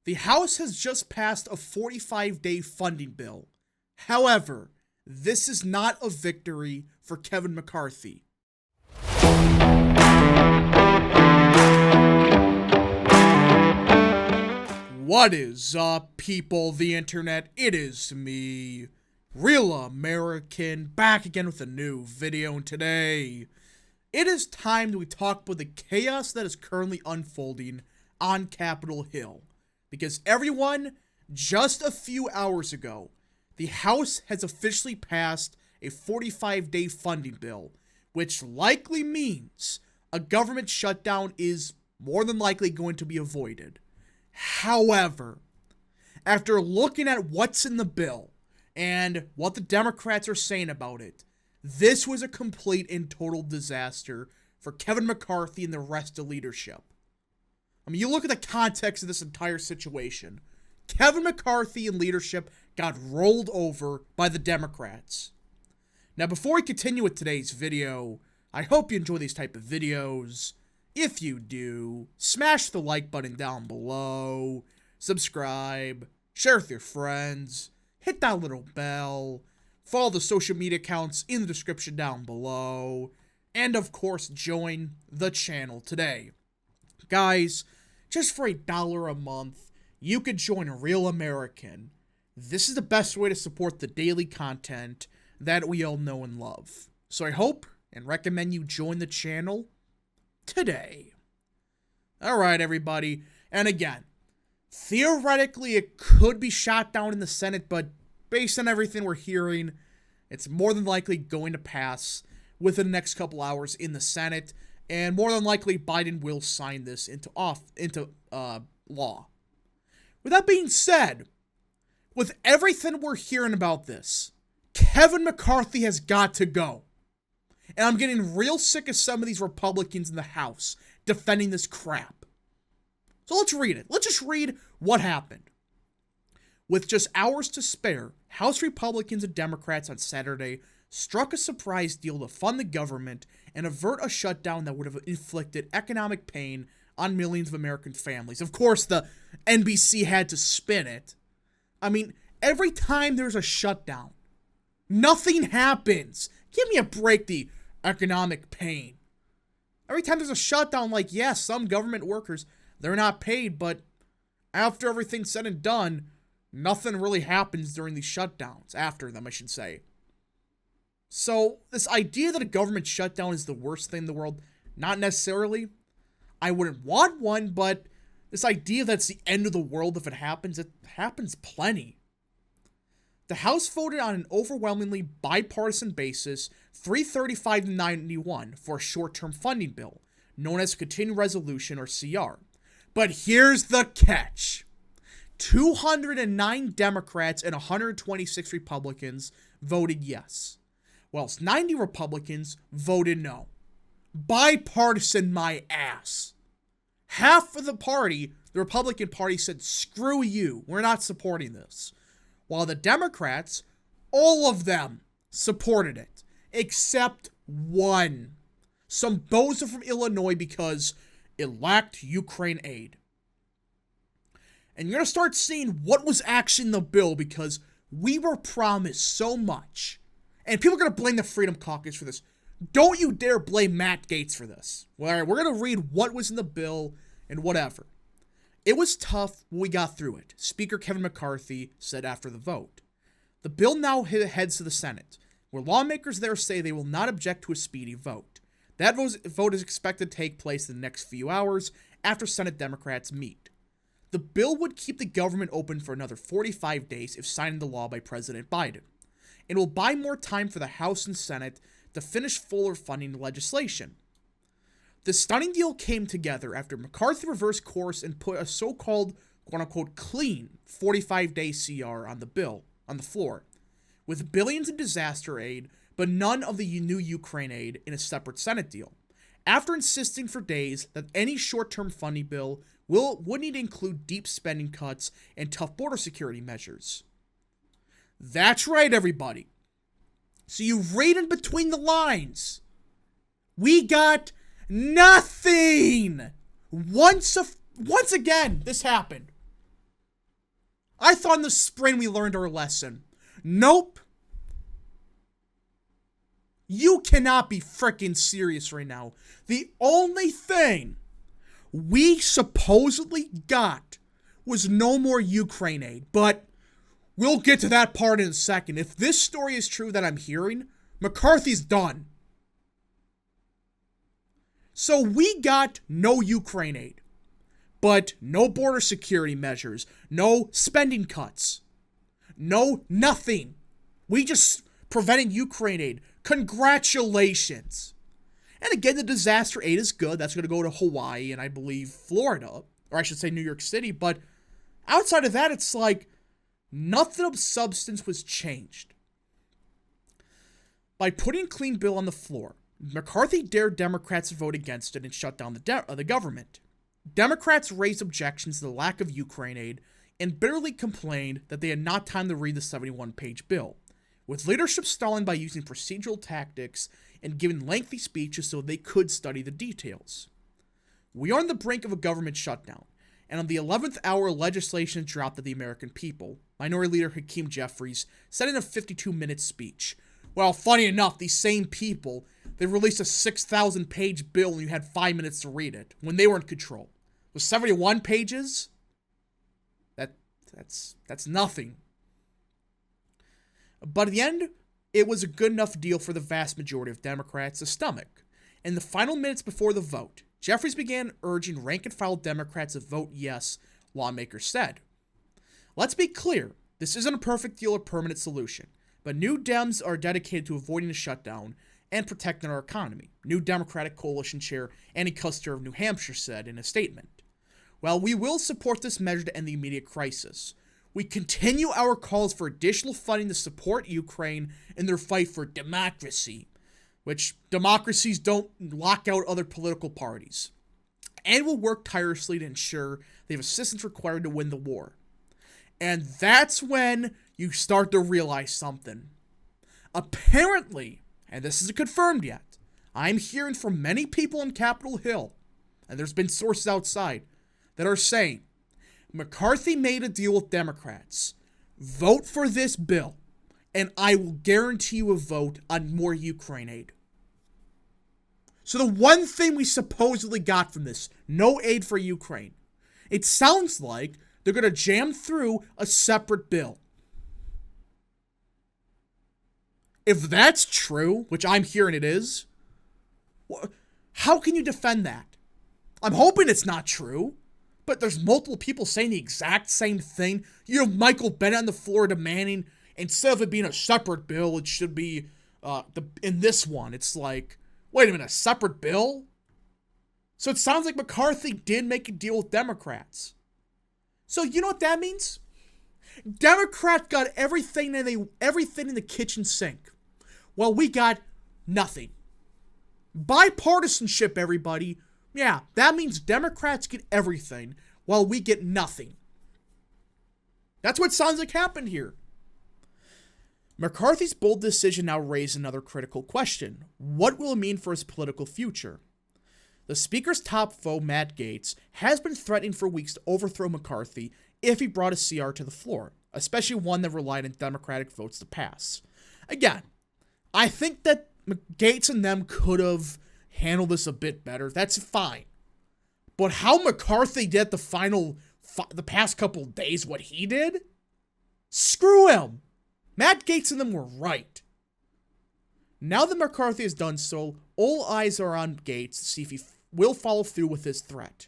The House has just passed a 45-day funding bill. However, this is not a victory for Kevin McCarthy. What is up, people of the internet? It is me, Real American, back again with a new video, and today, it is time that we talk about the chaos that is currently unfolding on Capitol Hill. Because everyone, just a few hours ago, the House has officially passed a 45-day funding bill, which likely means a government shutdown is more than likely going to be avoided. However, after looking at what's in the bill and what the Democrats are saying about it, this was a complete and total disaster for Kevin McCarthy and the rest of leadership. I mean, you look at the context of this entire situation. Kevin McCarthy and leadership got rolled over by the Democrats. Now, before we continue with today's video, I hope you enjoy these type of videos. If you do, smash the like button down below, subscribe, share with your friends, hit that little bell, follow the social media accounts in the description down below, and of course, join the channel today. Guys, just for $1 a month, you could join a Real American. This is the best way to support the daily content that we all know and love. So I hope and recommend you join the channel today. Alright, everybody. And again, theoretically, it could be shot down in the Senate, but based on everything we're hearing, it's more than likely going to pass within the next couple hours in the Senate. And more than likely, Biden will sign this into law. With that being said, with everything we're hearing about this, Kevin McCarthy has got to go. And I'm getting real sick of some of these Republicans in the House defending this crap. So let's read it. Let's just read what happened. With just hours to spare, House Republicans and Democrats on Saturday struck a surprise deal to fund the government and avert a shutdown that would have inflicted economic pain on millions of American families. Of course, the NBC had to spin it. I mean, every time there's a shutdown, nothing happens. Give me a break, the economic pain. Every time there's a shutdown, like, yes, some government workers, they're not paid, but after everything's said and done, nothing really happens during these shutdowns. After them, I should say. So, this idea that a government shutdown is the worst thing in the world, not necessarily. I wouldn't want one, but this idea that it's the end of the world if it happens plenty. The House voted on an overwhelmingly bipartisan basis, 335 to 91, for a short-term funding bill, known as Continuing Resolution, or CR. But here's the catch. 209 Democrats and 126 Republicans voted yes, whilst 90 Republicans voted no. Bipartisan my ass. Half of the party, the Republican Party, said, screw you, we're not supporting this. While the Democrats, all of them, supported it, except one. Some bozo from Illinois because it lacked Ukraine aid. And you're going to start seeing what was actually in the bill because we were promised so much. And people are going to blame the Freedom Caucus for this. Don't you dare blame Matt Gaetz for this. Well, all right, we're going to read what was in the bill and whatever. It was tough when we got through it, Speaker Kevin McCarthy said after the vote. The bill now heads to the Senate, where lawmakers there say they will not object to a speedy vote. That vote is expected to take place in the next few hours after Senate Democrats meet. The bill would keep the government open for another 45 days if signed into law by President Biden. It will buy more time for the House and Senate to finish fuller funding legislation. The stunning deal came together after McCarthy reversed course and put a so-called, quote-unquote, clean 45-day CR on the floor, with billions in disaster aid, but none of the new Ukraine aid in a separate Senate deal, after insisting for days that any short-term funding bill would need to include deep spending cuts and tough border security measures. That's right, everybody. So you read in between the lines. We got nothing. Once again, this happened. I thought in the spring we learned our lesson. Nope. You cannot be freaking serious right now. The only thing we supposedly got was no more Ukraine aid, but we'll get to that part in a second. If this story is true that I'm hearing, McCarthy's done. So we got no Ukraine aid, but no border security measures, no spending cuts, no nothing. We just prevented Ukraine aid. Congratulations. And again, the disaster aid is good. That's going to go to Hawaii and I believe Florida, or I should say New York City. But outside of that, it's like nothing of substance was changed. By putting a clean bill on the floor, McCarthy dared Democrats to vote against it and shut down the government. Democrats raised objections to the lack of Ukraine aid and bitterly complained that they had not time to read the 71-page bill, with leadership stalling by using procedural tactics and giving lengthy speeches so they could study the details. We are on the brink of a government shutdown, and on the 11th hour, legislation dropped at the American people. Minority Leader Hakeem Jeffries said in a 52-minute speech, well, funny enough, these same people, they released a 6,000-page bill and you had 5 minutes to read it when they were in control. With 71 pages? That's nothing. But at the end, it was a good enough deal for the vast majority of Democrats to stomach. In the final minutes before the vote, Jeffries began urging rank-and-file Democrats to vote yes, lawmakers said. Let's be clear, this isn't a perfect deal or permanent solution, but New Dems are dedicated to avoiding a shutdown and protecting our economy, New Democratic Coalition Chair Annie Kuster of New Hampshire said in a statement. While we will support this measure to end the immediate crisis, we continue our calls for additional funding to support Ukraine in their fight for democracy, which democracies don't lock out other political parties, and will work tirelessly to ensure they have assistance required to win the war. And that's when you start to realize something. Apparently, and this isn't confirmed yet, I'm hearing from many people on Capitol Hill, and there's been sources outside, that are saying, McCarthy made a deal with Democrats. Vote for this bill, and I will guarantee you a vote on more Ukraine aid. So the one thing we supposedly got from this, no aid for Ukraine, it sounds like they're going to jam through a separate bill. If that's true, which I'm hearing it is, how can you defend that? I'm hoping it's not true. But there's multiple people saying the exact same thing. You have Michael Bennet on the floor demanding, instead of it being a separate bill, it should be in this one. It's like, wait a minute, a separate bill? So it sounds like McCarthy did make a deal with Democrats. So you know what that means? Democrats got everything in the kitchen sink. Well, we got nothing. Bipartisanship, everybody. Yeah, that means Democrats get everything, while we get nothing. That's what sounds like happened here. McCarthy's bold decision now raised another critical question. What will it mean for his political future? The Speaker's top foe, Matt Gaetz, has been threatening for weeks to overthrow McCarthy if he brought a CR to the floor, especially one that relied on Democratic votes to pass. Again, I think that Gaetz and them could have handle this a bit better. That's fine. But how McCarthy did the past couple days, what he did? Screw him. Matt Gaetz and them were right. Now that McCarthy has done so, all eyes are on Gaetz to see if he will follow through with his threat.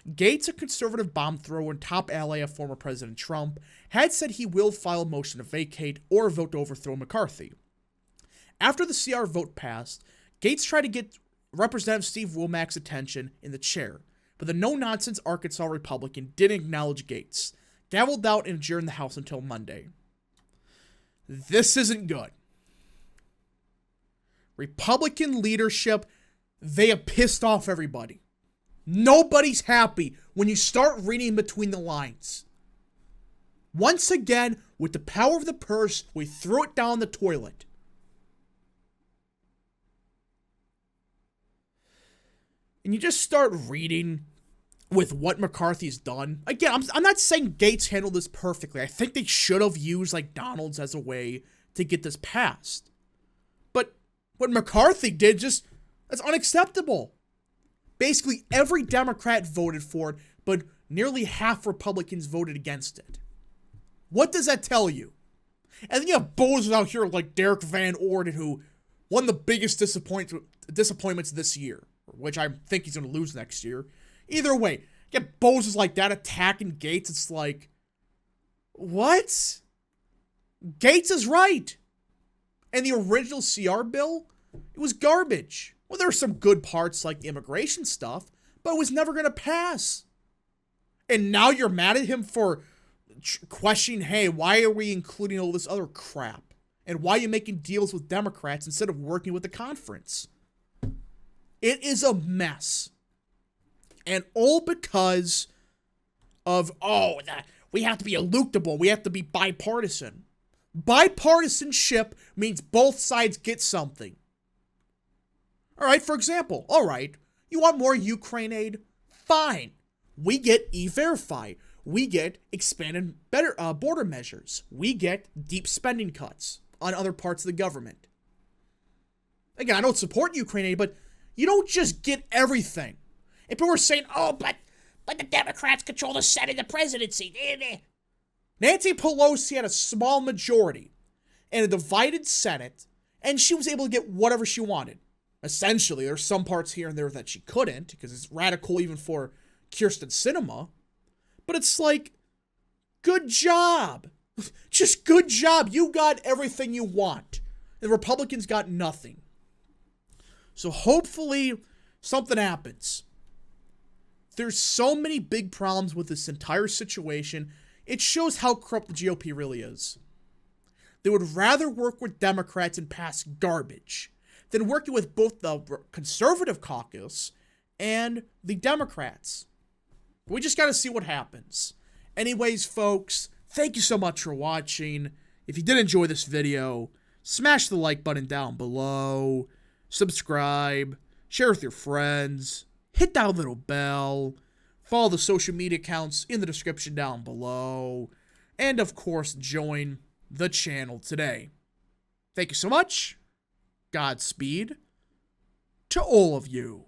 Gaetz, a conservative bomb thrower and top ally of former President Trump, had said he will file a motion to vacate or vote to overthrow McCarthy. After the CR vote passed, Gaetz tried to get Representative Steve Womack's attention in the chair, but the no-nonsense Arkansas Republican didn't acknowledge Gaetz, gavelled out and adjourned the House until Monday. This isn't good. Republican leadership, they have pissed off everybody. Nobody's happy when you start reading between the lines. Once again, with the power of the purse, we threw it down the toilet. And you just start reading with what McCarthy's done. Again, I'm not saying Gates handled this perfectly. I think they should have used, like, Donald's as a way to get this passed. But what McCarthy did that's unacceptable. Basically, every Democrat voted for it, but nearly half Republicans voted against it. What does that tell you? And then you have bozos out here like Derek Van Orden, who won the biggest disappointments this year, which I think he's going to lose next year. Either way, you get bozos like that attacking Gates. It's like, what? Gates is right. And the original CR bill, it was garbage. Well, there were some good parts like the immigration stuff, but it was never going to pass. And now you're mad at him for questioning, hey, why are we including all this other crap? And why are you making deals with Democrats instead of working with the conference? It is a mess. And all because of, we have to be eluctable. We have to be bipartisan. Bipartisanship means both sides get something. All right, for example, you want more Ukraine aid? Fine. We get E-Verify. We get expanded border measures. We get deep spending cuts on other parts of the government. Again, I don't support Ukraine aid, but you don't just get everything. And people are saying, but the Democrats control the Senate and the presidency. Nancy Pelosi had a small majority in a divided Senate, and she was able to get whatever she wanted. Essentially, there's some parts here and there that she couldn't, because it's radical even for Kirsten Sinema. But it's like, good job. Just good job. You got everything you want. The Republicans got nothing. So hopefully something happens. There's so many big problems with this entire situation. It shows how corrupt the GOP really is. They would rather work with Democrats and pass garbage than working with both the conservative caucus and the Democrats. We just got to see what happens. Anyways, folks, thank you so much for watching. If you did enjoy this video, smash the like button down below, subscribe, share with your friends, hit that little bell, follow the social media accounts in the description down below, and of course, join the channel today. Thank you so much. Godspeed to all of you.